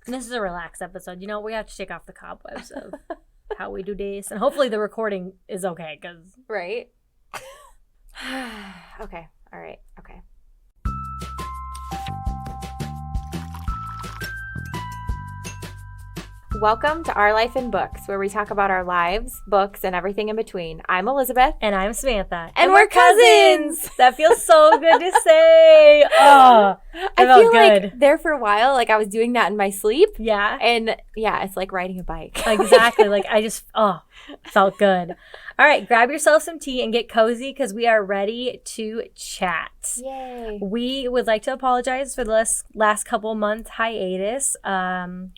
And this is a relaxed episode. You know, we have to shake off the cobwebs of how we do this. And hopefully the recording is okay, because... Right? Okay. All right. Okay. Welcome to Our Life in Books, where we talk about our lives, books, and everything in between. I'm Elizabeth. And I'm Samantha. And we're cousins! That feels so good to say. Oh, I felt feel good. like there for a while, like I was doing that in my sleep. Yeah. And yeah, it's like riding a bike. Exactly. Like I just, felt good. All right, grab yourself some tea and get cozy because we are ready to chat. Yay. We would like to apologize for the last couple month hiatus.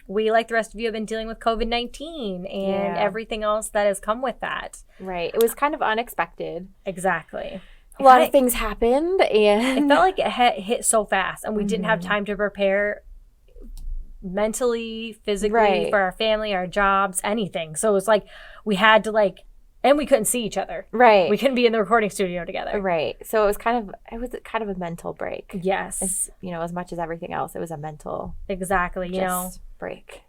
We, like the rest of you, have been dealing with COVID-19 and everything else that has come with that. Right. It was kind of unexpected. Exactly. A lot of things happened, and it felt like it hit so fast, and we didn't have time to prepare mentally, physically, for our family, our jobs, anything. So it was like we had to and we couldn't see each other. Right. We couldn't be in the recording studio together. Right. So it was kind of a mental break. Yes. As much as everything else, it was a mental break.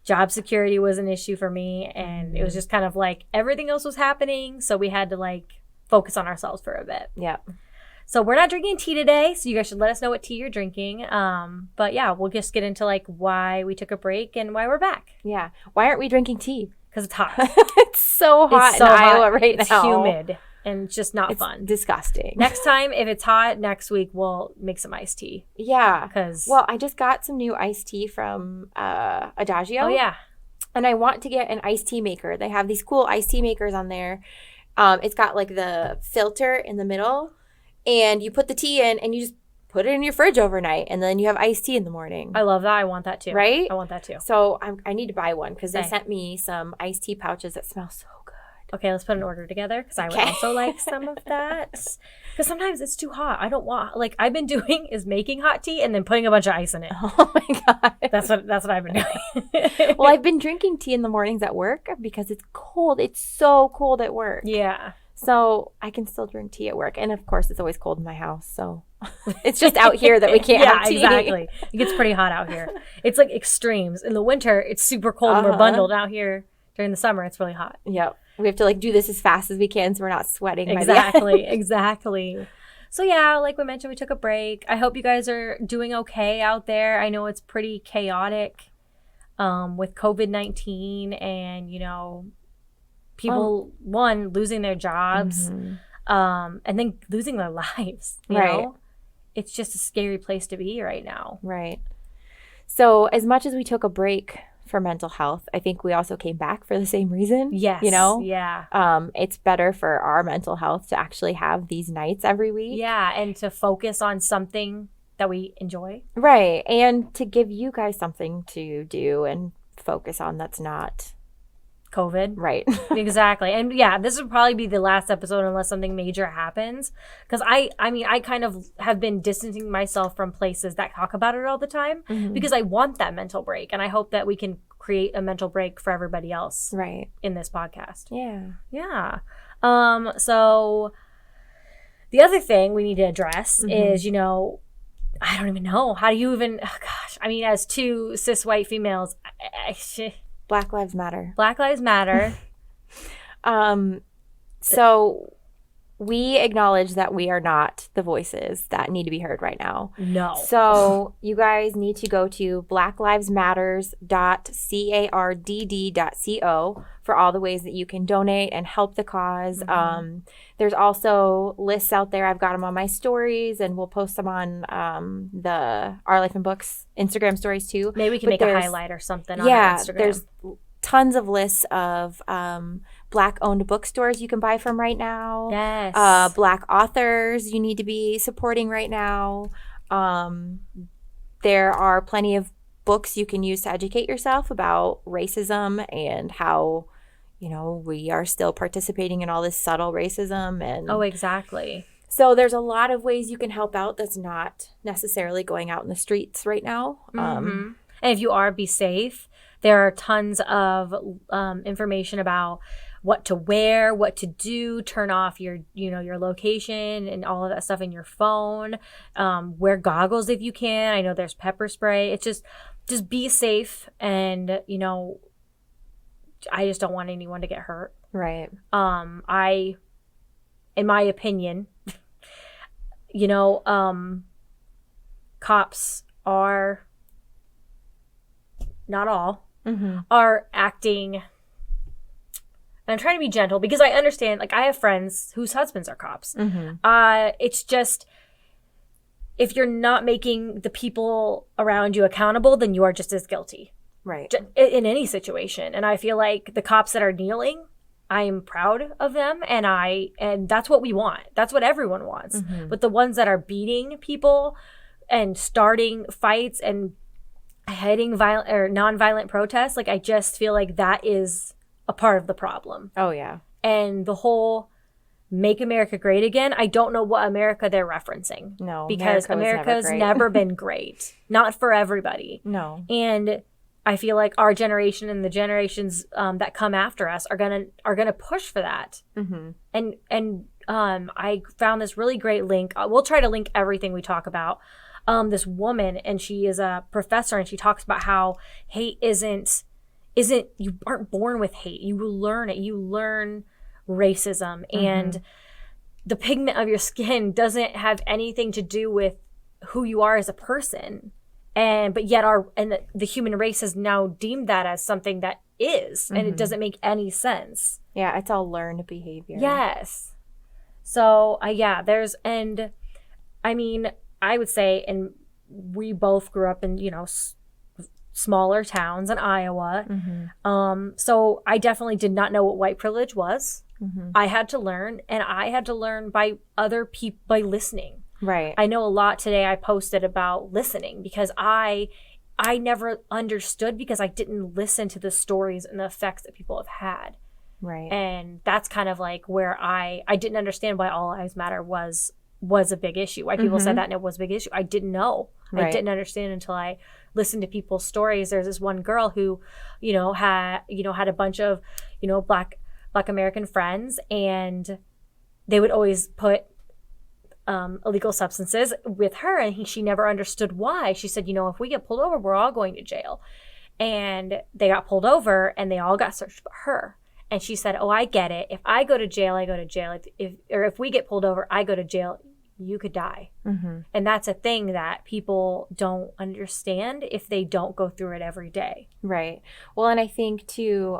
Job security was an issue for me, and it was just kind of like everything else was happening, so we had to focus on ourselves for a bit. Yeah. So we're not drinking tea today, so you guys should let us know what tea you're drinking. But yeah, we'll just get into why we took a break and why we're back. Yeah. Why aren't we drinking tea? Because it's hot. It's so hot in Iowa right now. It's humid and just not fun. Disgusting. Next time, if it's hot, next week we'll make some iced tea. Yeah. Well, I just got some new iced tea from Adagio. Oh, yeah. And I want to get an iced tea maker. They have these cool iced tea makers on there. It's got the filter in the middle, and you put the tea in and you just put it in your fridge overnight, and then you have iced tea in the morning. I love that. I want that too. Right? I want that too. So I need to buy one because they sent me some iced tea pouches that smell so good. Okay, let's put an order together because I would also like some of that. Because sometimes it's too hot. I don't want, I've been doing is making hot tea and then putting a bunch of ice in it. Oh my God. That's what I've been doing. Well, I've been drinking tea in the mornings at work because it's cold. It's so cold at work. Yeah. So I can still drink tea at work. And of course, it's always cold in my house. So it's just out here that we can't have tea. Yeah, exactly. It gets pretty hot out here. It's extremes. In the winter, it's super cold and we're bundled. Out here during the summer, it's really hot. Yep. We have to do this as fast as we can so we're not sweating. Exactly. So yeah, like we mentioned, we took a break. I hope you guys are doing okay out there. I know it's pretty chaotic with COVID-19 and, people, one, losing their jobs and then losing their lives. You know? It's just a scary place to be right now. Right. So as much as we took a break for mental health, I think we also came back for the same reason. Yes. Yeah. It's better for our mental health to actually have these nights every week. Yeah. And to focus on something that we enjoy. Right. And to give you guys something to do and focus on that's not COVID. Right. Exactly. And yeah, this would probably be the last episode unless something major happens. Because I kind of have been distancing myself from places that talk about it all the time because I want that mental break. And I hope that we can create a mental break for everybody else in this podcast. Yeah. Yeah. So the other thing we need to address is, I don't even know. How do you even, as two cis white females, Black Lives Matter. Black Lives Matter. So we acknowledge that we are not the voices that need to be heard right now. No. So you guys need to go to blacklivesmatters.cardd.co for all the ways that you can donate and help the cause. There's also lists out there. I've got them on my stories, and we'll post them on the Our Life in Books Instagram stories too. Maybe we can make a highlight or something on Instagram. There's tons of lists of Black-owned bookstores you can buy from right now. Yes. Black authors you need to be supporting right now. There are plenty of books you can use to educate yourself about racism and how, we are still participating in all this subtle racism. And oh, exactly. So there's a lot of ways you can help out that's not necessarily going out in the streets right now. And if you are, be safe. There are tons of information about what to wear, what to do, turn off your location and all of that stuff in your phone. Wear goggles if you can. I know there's pepper spray. It's just just be safe, and I just don't want anyone to get hurt. Right. In my opinion, cops are, not all, are acting, and I'm trying to be gentle because I understand, like, I have friends whose husbands are cops. It's just, if you're not making the people around you accountable, then you are just as guilty. Right. In any situation. And I feel like the cops that are kneeling, I am proud of them, and that's what we want. That's what everyone wants. But the ones that are beating people and starting fights and heading violent or nonviolent protests, like, I just feel like that is a part of the problem. Oh yeah. And the whole Make America Great Again, I don't know what America they're referencing. No, because America's never been great. Not for everybody. No. And I feel like our generation and the generations that come after us are gonna push for that. And I found this really great link. We'll try to link everything we talk about. This woman, and she is a professor, and she talks about how hate isn't you aren't born with hate. You learn it. You learn racism, and the pigment of your skin doesn't have anything to do with who you are as a person. But yet the human race has now deemed that as something that is, and it doesn't make any sense. Yeah, it's all learned behavior. Yes. So I would say, and we both grew up in, smaller towns in Iowa. So I definitely did not know what white privilege was. I had to learn, and I had to learn by other people, by listening. Right. I know a lot today I posted about listening, because I never understood, because I didn't listen to the stories and the effects that people have had. Right. And that's kind of like where I didn't understand why All Lives Matter was a big issue. Why people said that, and it was a big issue. I didn't know. Right. I didn't understand until I listened to people's stories. There's this one girl who, had a bunch of, Black American friends, and they would always put illegal substances with her, and she never understood why. She said, if we get pulled over, we're all going to jail. And they got pulled over, and they all got searched but her. And she said, oh, I get it. If I go to jail, I go to jail. If we get pulled over, I go to jail. You could die. And that's a thing that people don't understand if they don't go through it every day. Right. Well, and I think too,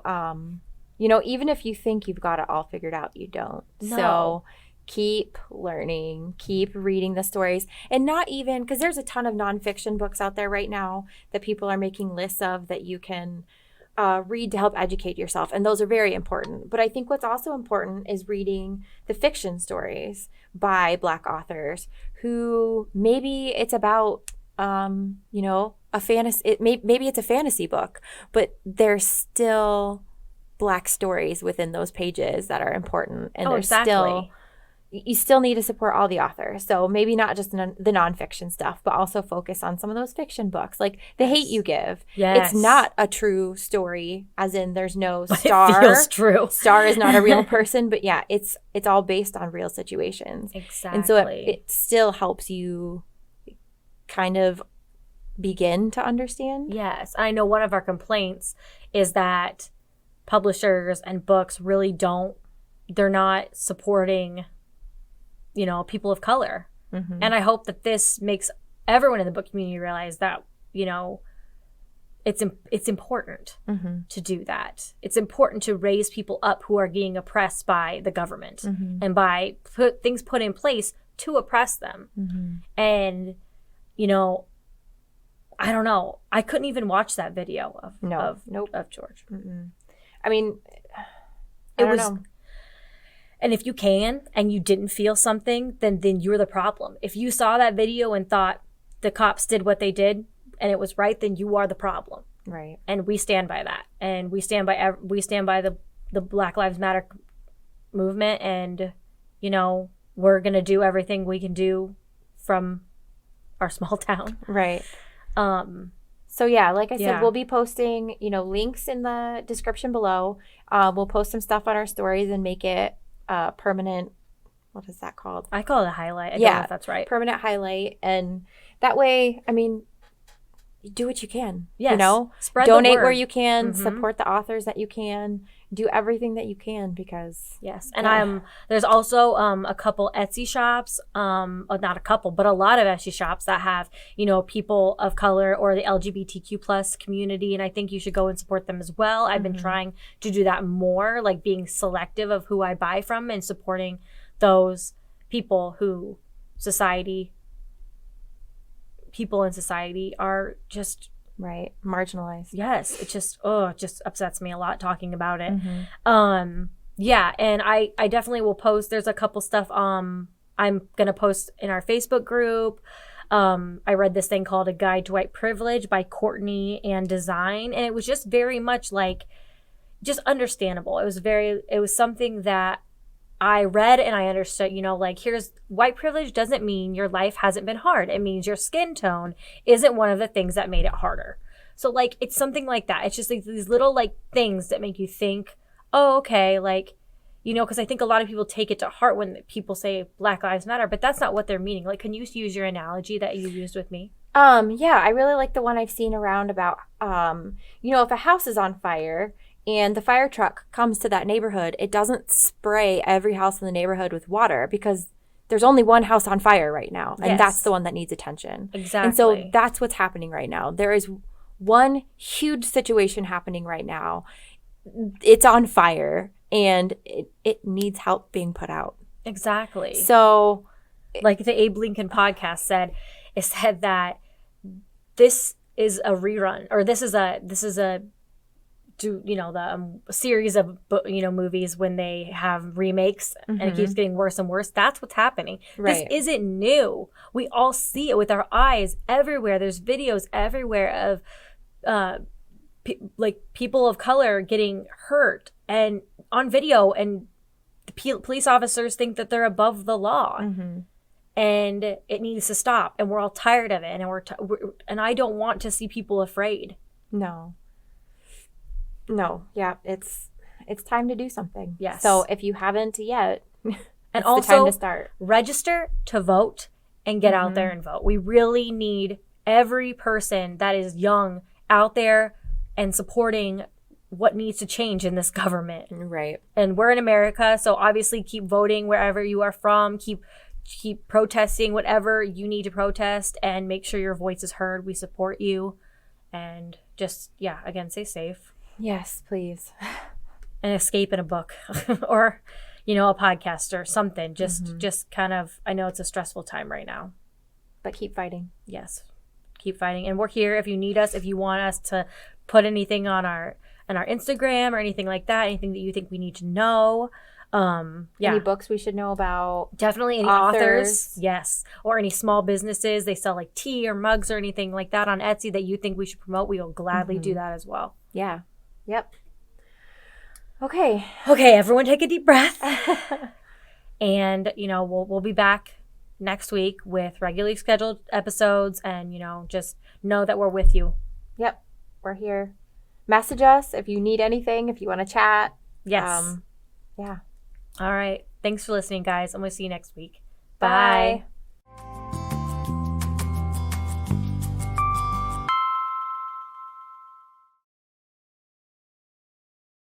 even if you think you've got it all figured out, you don't. No. So keep learning, keep reading the stories, and not even, because there's a ton of nonfiction books out there right now that people are making lists of that you can read to help educate yourself. And those are very important. But I think what's also important is reading the fiction stories by Black authors who maybe it's about, a fantasy, maybe it's a fantasy book, but there's still Black stories within those pages that are important. And you still need to support all the authors. So maybe not just the nonfiction stuff, but also focus on some of those fiction books, like The Hate U Give. Yes. It's not a true story, as in there's no star. It feels true. Star is not a real person, but yeah, it's all based on real situations. Exactly. And so it still helps you kind of begin to understand. Yes. I know one of our complaints is that publishers and books really they're not supporting people of color. And I hope that this makes everyone in the book community realize that, it's important to do that. It's important to raise people up who are being oppressed by the government and by things put in place to oppress them. And, I don't know. I couldn't even watch that video of George. I mean, I don't know. And if you can and you didn't feel something, then you're the problem. If you saw that video and thought the cops did what they did and it was right, then you are the problem. Right. And we stand by that. And we stand by the Black Lives Matter movement, and we're going to do everything we can do from our small town. Right. So yeah, like I said, we'll be posting, links in the description below. We'll post some stuff on our stories and make it permanent. What is that called? I call it a highlight. I don't know if that's right. Permanent highlight. And that way, do what you can. Yes. You know, Spread the donate word. where you can, Mhm. support the authors that you can, do everything that you can because Yes, and there's also a couple Etsy shops, not a couple, but a lot of Etsy shops that have, you know, people of color or the LGBTQ plus community, and I think you should go and support them as well. I've been trying to do that more, like being selective of who I buy from and supporting those people who people in society are just right, marginalized. yes, it just upsets me a lot talking about it. Mhm. Yeah, and I definitely will post. There's a couple stuff I'm gonna post in our Facebook group. I read this thing called A Guide to White Privilege by Courtney and Design, and it was just very much like just understandable. It was something that I read and I understood, you know, like here's white privilege doesn't mean your life hasn't been hard. It means your skin tone isn't one of the things that made it harder. So like it's something like that. It's just like these little like things that make you think, oh, okay, like, you know, because I think a lot of people take it to heart when people say Black Lives Matter, but that's not what they're meaning. Like, can you use your analogy that you used with me? Yeah, I really like the one I've seen around about, you know, if a house is on fire and the fire truck comes to that neighborhood, it doesn't spray every house in the neighborhood with water because there's only one house on fire right now, and Yes. that's the one that needs attention. Exactly. And so that's what's happening right now. There is one huge situation happening right now. It's on fire, and it needs help being put out. Exactly. So, like the Abe Lincoln podcast said, it said that this is a rerun, or this is a you know, the series of, you know, movies when they have remakes and it keeps getting worse and worse. That's what's happening. Right. This isn't new. We all see it with our eyes everywhere. There's videos everywhere of like people of color getting hurt and on video, and the police officers think that they're above the law. And it needs to stop, and we're all tired of it, and and I don't want to see people afraid. No, yeah, it's time to do something. Yes. So if you haven't yet, And it's also the time to start. register to vote and get out there and vote. We really need every person that is young out there and supporting what needs to change in this government. Right. And we're in America, so obviously keep voting wherever you are from. Keep protesting whatever you need to protest, and make sure your voice is heard. We support you, and just again, stay safe. Yes, please. And escape in a book or, you know, a podcast or something. Just kind of, I know it's a stressful time right now. But keep fighting. Yes. Keep fighting. And we're here if you need us, if you want us to put anything on our Instagram or anything like that, anything that you think we need to know. Any books we should know about? Definitely any authors. Yes. Or any small businesses. They sell like tea or mugs or anything like that on Etsy that you think we should promote. We will gladly do that as well. Yeah. Yep. Okay, everyone take a deep breath. And, you know, we'll be back next week with regularly scheduled episodes, and, you know, just know that we're with you. Yep. We're here. Message us if you need anything, if you want to chat. Yes. Yeah. All right. Thanks for listening, guys. I'm going to see you next week. Bye. Bye.